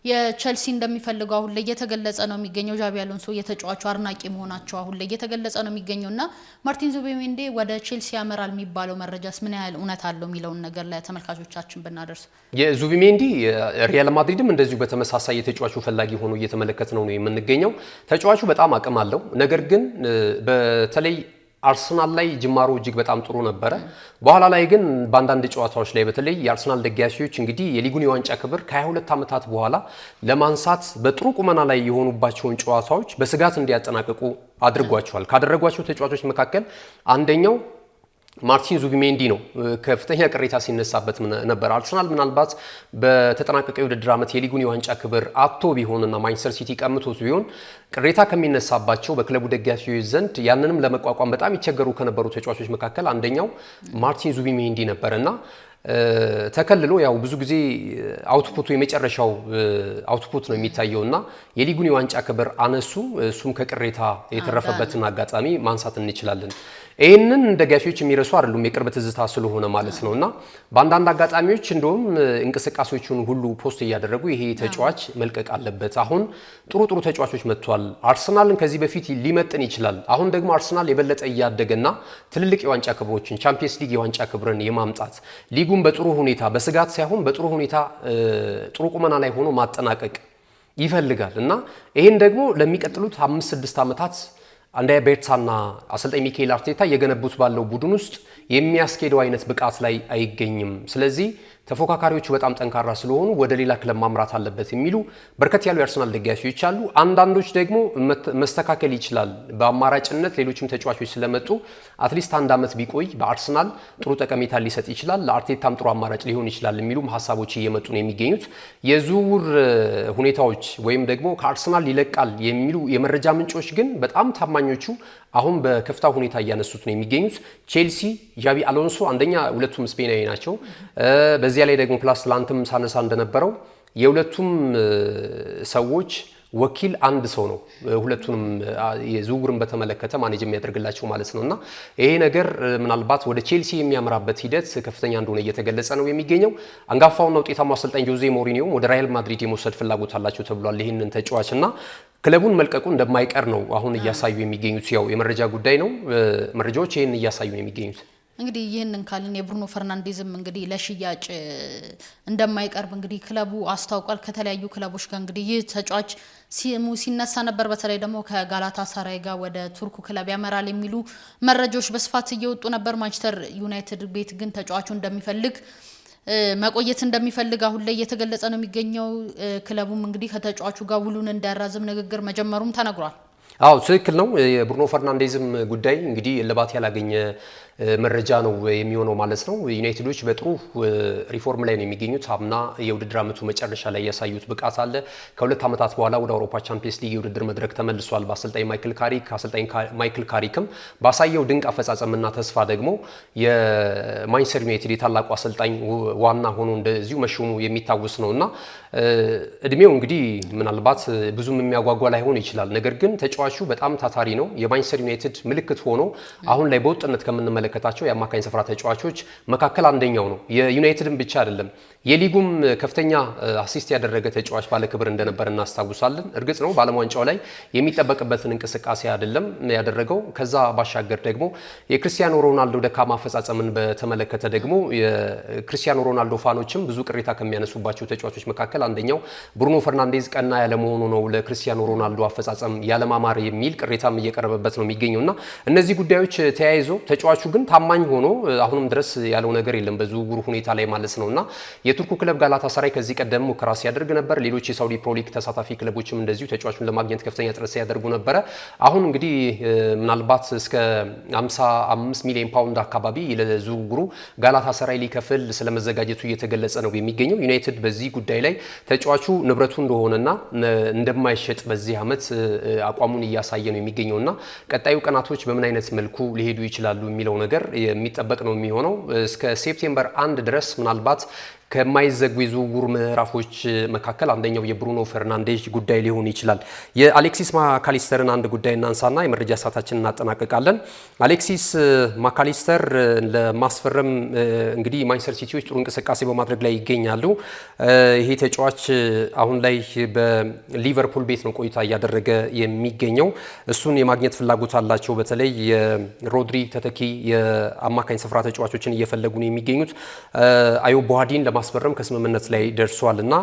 የቸልሲ እንደሚፈልገው አሁን ላይ እየተገለጸ ነው የሚገኘው። ጃቢ አሎንሶ የተጫዋቹ አድናቂ መሆናቸው አሁን ላይ እየተገለጸ ነው የሚገኘውና ማርቲን ዙቤሜንዴ ወደ ቼልሲ ያመራል የሚባለው መረጃስ ምን ያህል እውነት አለው የሚለውን ነገር ለተመልካቾቻችን ብናደርስ። የዙቤሜንዲ ሪያል ማድሪድም እንደዚሁ በተመሳሳይ የተጫዋቹ ፈላጊ ሆኖ እየተመለከተ ነው የምንገኘው። ተጫዋቹ በጣም አቅም አለው። ነገር ግን በተለይ አርሰናል ላይ ጅማሮ እጅግ በጣም ጥሩ ነበረ። በኋላ ላይ ግን በአንዳንድ ጨዋታዎች ላይ በተለይ የአርሰናል ደጋፊዎች እንግዲህ የሊጉን የዋንጫ ክብር ከ22 ዓመታት በኋላ ለማንሳት በጥሩ ቁመና ላይ የሆኑባቸውን ጨዋታዎች በስጋት እንዲያጠናቅቁ አድርጓቸዋል። ካደረጓቸው ተጫዋቾች መካከል አንደኛው ማርቲን ዙቢሜንዲ ነው። ከፍተኛ ቅሬታ ሲነሳበት ነበር። አርሰናል ምናልባት በተጠናቀቀ የውድድር ዓመት የሊጉን የዋንጫ ክብር አጥቶ ቢሆንና ማንቸስተር ሲቲ ቀምቶት ቢሆን ቅሬታ ከሚነሳባቸው በክለቡ ደጋፊዎች ዘንድ ያንንም ለመቋቋም በጣም ይቸገሩ ከነበሩ ተጫዋቾች መካከል አንደኛው ማርቲን ዙቢሜንዲ ነበርና ተከልሎ ያው ብዙ ጊዜ አውትፑቱ የመጨረሻው አውትፑት ነው የሚታየውና የሊጉን የዋንጫ ክብር አነሱ። እሱም ከቅሬታ የተረፈበትን አጋጣሚ ማንሳት እንችላለን። ይህንን ደጋፊዎች የሚረሱ አይደሉም፣ የቅርብ ትዝታ ስለሆነ ማለት ነውና በአንዳንድ አጋጣሚዎች እንደውም እንቅስቃሴዎቹን ሁሉ ፖስት እያደረጉ ይሄ ተጫዋች መልቀቅ አለበት፣ አሁን ጥሩ ተጫዋቾች መጥቷል፣ አርሰናልን ከዚህ በፊት ሊመጥን ይችላል፣ አሁን ደግሞ አርሰናል የበለጠ እያደገና ትልልቅ የዋንጫ ክብሮችን ቻምፒየንስ ሊግ የዋንጫ ክብርን የማምጣት ሊጉን በጥሩ ሁኔታ በስጋት ሳይሆን በጥሩ ሁኔታ ጥሩ ቁመና ላይ ሆኖ ማጠናቀቅ ይፈልጋል እና ይሄን ደግሞ ለሚቀጥሉት 5-6 ዓመታት አንዳያ ቤርታና አሰልጣኝ ሚካኤል አርቴታ የገነቡት ባለው ቡድን ውስጥ የሚያስኬደው አይነት ብቃት ላይ አይገኝም። ስለዚህ ተፎካካሪዎቹ በጣም ጠንካራ ስለሆኑ ወደ ሌላ ክለብ ማምራት አለበት የሚሉ በርከት ያሉ የአርሰናል ደጋፊዎች አሉ። አንዳንዶች ደግሞ መስተካከል ይችላል፣ በአማራጭነት ሌሎችም ተጫዋቾች ስለመጡ አትሊስት 1 ዓመት ቢቆይ በአርሰናል ጥሩ ጠቀሜታ ሊሰጥ ይችላል፣ ለአርቴታም ጥሩ አማራጭ ሊሆን ይችላል የሚሉም ሀሳቦች እየመጡ ነው የሚገኙት። የዝውውር ሁኔታዎች ወይም ደግሞ ከአርሰናል ይለቃል የሚሉ የመረጃ ምንጮች ግን በጣም ታማኞቹ አሁን በከፍታ ሁኔታ እያነሱት ነው የሚገኙት። ቼልሲ ጃቢ አሎንሶ አንደኛ፣ ሁለቱም ስፔናዊ ናቸው። በዚያ ላይ ደግሞ ፕላስ ትላንትም ሳነሳ እንደነበረው የሁለቱም ሰዎች ወኪል አንድ ሰው ነው። ሁለቱንም የዝውውርን በተመለከተ ማኔጅ የሚያደርግላቸው ማለት ነውና ይሄ ነገር ምናልባት ወደ ቼልሲ የሚያመራበት ሂደት ከፍተኛ እንደሆነ እየተገለጸ ነው የሚገኘው። አንጋፋውና ውጤታማ አሰልጣኝ ጆዜ ሞሪኒዮም ወደ ሪያል ማድሪድ የመውሰድ ፍላጎት አላቸው ተብሏል። ይህንን ተጫዋችና ክለቡን መልቀቁ እንደማይቀር ነው አሁን እያሳዩ የሚገኙት። ያው የመረጃ ጉዳይ ነው፣ መረጃዎች ይህን እያሳዩ ነው የሚገኙት። እንግዲህ ይህንን ካልን የብሩኖ ፈርናንዴዝም እንግዲህ ለሽያጭ እንደማይቀርብ እንግዲህ ክለቡ አስታውቋል። ከተለያዩ ክለቦች ጋር እንግዲህ ይህ ተጫዋች ሲሙ ሲነሳ ነበር። በተለይ ደግሞ ከጋላታ ሳራይ ጋር ወደ ቱርኩ ክለብ ያመራል የሚሉ መረጃዎች በስፋት እየወጡ ነበር። ማንቸስተር ዩናይትድ ቤት ግን ተጫዋቹ እንደሚፈልግ መቆየት እንደሚፈልግ አሁን ላይ እየተገለጸ ነው የሚገኘው። ክለቡም እንግዲህ ከተጫዋቹ ጋር ውሉን እንዳያራዝም ንግግር መጀመሩም ተነግሯል። አዎ ትክክል ነው። የብሩኖ ፈርናንዴዝም ጉዳይ እንግዲህ እልባት ያላገኘ መረጃ ነው የሚሆነው ማለት ነው። ዩናይትዶች በጥሩ ሪፎርም ላይ ነው የሚገኙት። አምና የውድድር ዓመቱ መጨረሻ ላይ ያሳዩት ብቃት አለ። ከሁለት ዓመታት በኋላ ወደ አውሮፓ ቻምፒየንስ ሊግ የውድድር መድረክ ተመልሷል። በአሰልጣኝ ማይክል ካሪክም ባሳየው ድንቅ አፈጻጸምና ተስፋ ደግሞ የማንቸስተር ዩናይትድ የታላቁ አሰልጣኝ ዋና ሆኖ እንደዚሁ መሾሙ የሚታወስ ነውና እድሜው እንግዲህ ምናልባት ብዙም የሚያጓጓ ላይሆን ይችላል። ነገር ግን ተጫዋቹ በጣም ታታሪ ነው። የማንቸስተር ዩናይትድ ምልክት ሆኖ አሁን ላይ በወጥነት ከምንመለከታቸው የአማካኝ ስፍራ ተጫዋቾች መካከል አንደኛው ነው። የዩናይትድን ብቻ አይደለም የሊጉም ከፍተኛ አሲስት ያደረገ ተጫዋች ባለክብር እንደነበር እናስታውሳለን። እርግጥ ነው በዓለም ዋንጫው ላይ የሚጠበቅበትን እንቅስቃሴ አይደለም ያደረገው። ከዛ ባሻገር ደግሞ የክርስቲያኖ ሮናልዶ ደካማ አፈጻጸምን በተመለከተ ደግሞ የክርስቲያኖ ሮናልዶ ፋኖችም ብዙ ቅሬታ ከሚያነሱባቸው ተጫዋቾች መካከል አንደኛው ብሩኖ ፈርናንዴዝ ቀና ያለመሆኑ ነው። ለክርስቲያኖ ሮናልዶ አፈጻጸም ያለማማር የሚል ቅሬታም እየቀረበበት ነው የሚገኘውና እነዚህ ጉዳዮች ተያይዞ ተጫዋቹ ግን ታማኝ ሆኖ አሁንም ድረስ ያለው ነገር የለም በዝውውሩ ሁኔታ ላይ ማለት ነውና የቱርኩ ክለብ ጋላታሳራይ ከዚህ ቀደም ሙከራ ሲያደርግ ነበር። ሌሎች የሳውዲ ፕሮ ሊግ ተሳታፊ ክለቦችም እንደዚሁ ተጫዋቹን ለማግኘት ከፍተኛ ጥረት ሲያደርጉ ነበረ። አሁን እንግዲህ ምናልባት እስከ 55 ሚሊዮን ፓውንድ አካባቢ ለዝውውሩ ጋላታሳራይ ሊከፍል ስለመዘጋጀቱ እየተገለጸ ነው የሚገኘው። ዩናይትድ በዚህ ጉዳይ ላይ ተጫዋቹ ንብረቱ እንደሆነና እንደማይሸጥ በዚህ ዓመት አቋሙን እያሳየ ነው የሚገኘውና ቀጣዩ ቀናቶች በምን አይነት መልኩ ሊሄዱ ይችላሉ የሚለው ነገር የሚጠበቅ ነው የሚሆነው። እስከ ሴፕቴምበር 1 ድረስ ምናልባት ከማይዘጉ የዝውውር ምዕራፎች መካከል አንደኛው የብሩኖ ፈርናንዴዝ ጉዳይ ሊሆን ይችላል። የአሌክሲስ ማካሊስተርን አንድ ጉዳይ እናንሳና የመረጃ ሰዓታችንን እናጠናቀቃለን። አሌክሲስ ማካሊስተር ለማስፈረም እንግዲህ ማንቸስተር ሲቲዎች ጥሩ እንቅስቃሴ በማድረግ ላይ ይገኛሉ። ይሄ ተጫዋች አሁን ላይ በሊቨርፑል ቤት ነው ቆይታ እያደረገ የሚገኘው። እሱን የማግኘት ፍላጎት አላቸው። በተለይ የሮድሪ ተተኪ የአማካኝ ስፍራ ተጫዋቾችን እየፈለጉ ነው የሚገኙት። አዮ ቦሃዲን ማስፈረም ከስምምነት ላይ ደርሷልና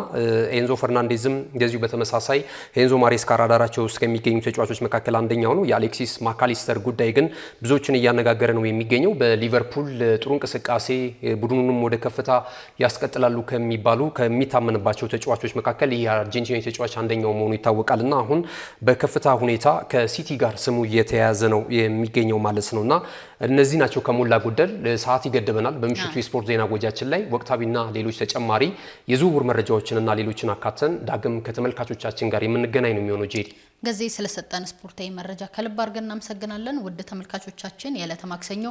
ኤንዞ ፈርናንዴዝም እንደዚሁ በተመሳሳይ ኤንዞ ማሬስካ ራዳራቸው ውስጥ ከሚገኙ ተጫዋቾች መካከል አንደኛው ነው። የአሌክሲስ ማካሊስተር ጉዳይ ግን ብዙዎችን እያነጋገረ ነው የሚገኘው። በሊቨርፑል ጥሩ እንቅስቃሴ ቡድኑንም ወደ ከፍታ ያስቀጥላሉ ከሚታመንባቸው ተጫዋቾች መካከል ይህ አርጀንቲናዊ ተጫዋች አንደኛው መሆኑ ይታወቃልና አሁን በከፍታ ሁኔታ ከሲቲ ጋር ስሙ እየተያያዘ ነው የሚገኘው ማለት ነውና እነዚህ ናቸው ከሞላ ጎደል። ሰዓት ይገድበናል። በምሽቱ የስፖርት ዜና ጎጃችን ላይ ወቅታዊና ሌሎች ተጨማሪ የዝውውር መረጃዎችንና ሌሎችን አካተን ዳግም ከተመልካቾቻችን ጋር የምንገናኝ ነው የሚሆነው። ጄዲ ጊዜ ስለሰጠን ስፖርታዊ መረጃ ከልብ አድርገን እናመሰግናለን። ውድ ተመልካቾቻችን የዕለተ ማክሰኞ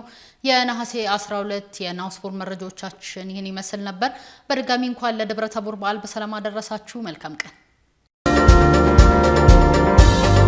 የነሐሴ 12 የናሁ ስፖርት መረጃዎቻችን ይህን ይመስል ነበር። በድጋሚ እንኳን ለደብረ ታቦር በዓል በሰላም አደረሳችሁ። መልካም ቀን።